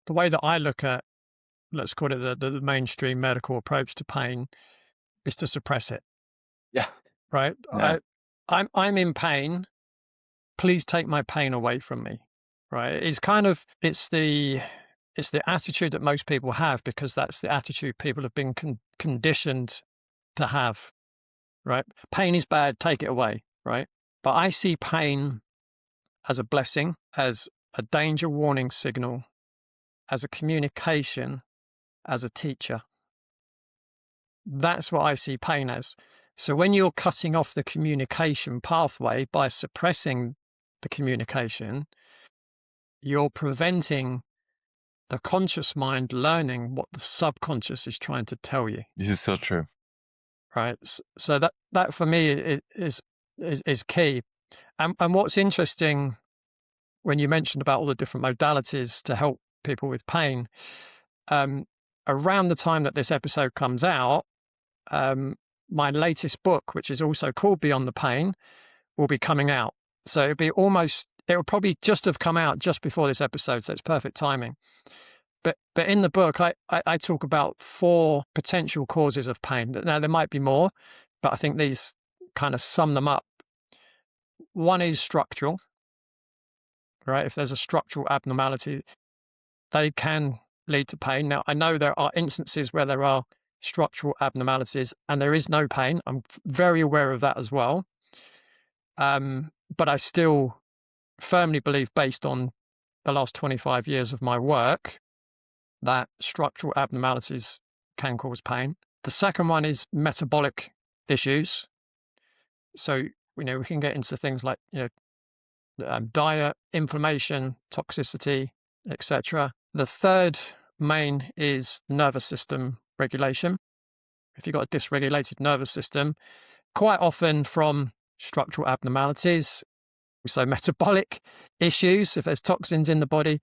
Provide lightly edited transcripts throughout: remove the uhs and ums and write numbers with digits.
the way that I look at, let's call it the mainstream medical approach to pain, is to suppress it, Yeah. right? Yeah. I'm in pain. Please take my pain away from me, right? It's the attitude that most people have because that's the attitude people have been conditioned to have, right? Pain is bad, take it away, right? But I see pain as a blessing, as a danger warning signal, as a communication, as a teacher. That's what I see pain as. So when you're cutting off the communication pathway by suppressing the communication, you're preventing the conscious mind learning what the subconscious is trying to tell you. This is so true. Right. So that for me is key. And what's interesting when you mentioned about all the different modalities to help people with pain, around the time that this episode comes out, my latest book, which is also called Beyond the Pain, will be coming out. So it will probably just have come out just before this episode. So it's perfect timing. But in the book, I talk about 4 potential causes of pain. Now, there might be more, but I think these kind of sum them up. One is structural, right? If there's a structural abnormality, they can lead to pain. Now, I know there are instances where there are structural abnormalities and there is no pain. I'm very aware of that as well. But I still firmly believe, based on the last 25 years of my work, that structural abnormalities can cause pain. The second one is metabolic issues. So, we can get into things like, diet, inflammation, toxicity, etc. The third main is nervous system regulation. If you've got a dysregulated nervous system, quite often from structural abnormalities, so metabolic issues, if there's toxins in the body,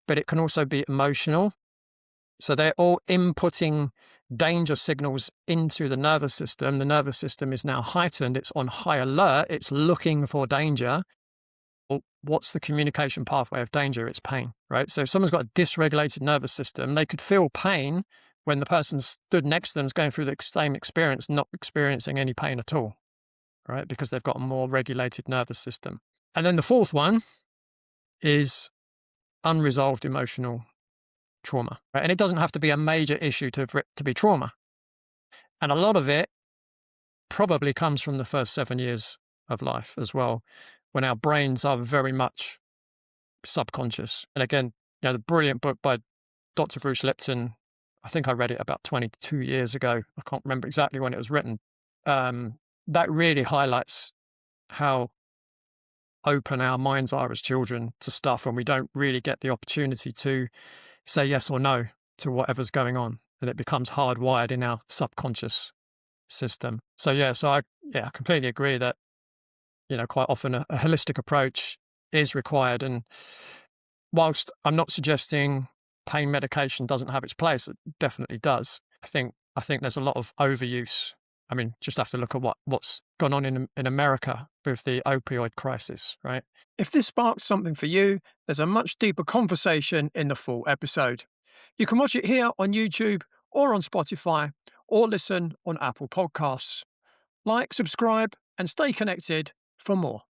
but it can also be emotional. So they're all inputting danger signals into the nervous system. The nervous system is now heightened. It's on high alert. It's looking for danger. Well, what's the communication pathway of danger? It's pain, right? So if someone's got a dysregulated nervous system, they could feel pain when the person stood next to them is going through the same experience, not experiencing any pain at all, right? Because they've got a more regulated nervous system. And then the fourth one is unresolved emotional trauma, right? And it doesn't have to be a major issue to be trauma. And a lot of it probably comes from the first 7 years of life as well, when our brains are very much subconscious. And again, the brilliant book by Dr. Bruce Lipton, I think I read it about 22 years ago. I can't remember exactly when it was written. That really highlights how open our minds are as children to stuff, and we don't really get the opportunity to say yes or no to whatever's going on, and it becomes hardwired in our subconscious system. So I completely agree that quite often a holistic approach is required. And whilst I'm not suggesting pain medication doesn't have its place, it definitely does. I think there's a lot of overuse. I mean, just have to look at what's gone on in America with the opioid crisis, right? If this sparks something for you, there's a much deeper conversation in the full episode. You can watch it here on YouTube or on Spotify, or listen on Apple Podcasts. Like, subscribe, and stay connected for more.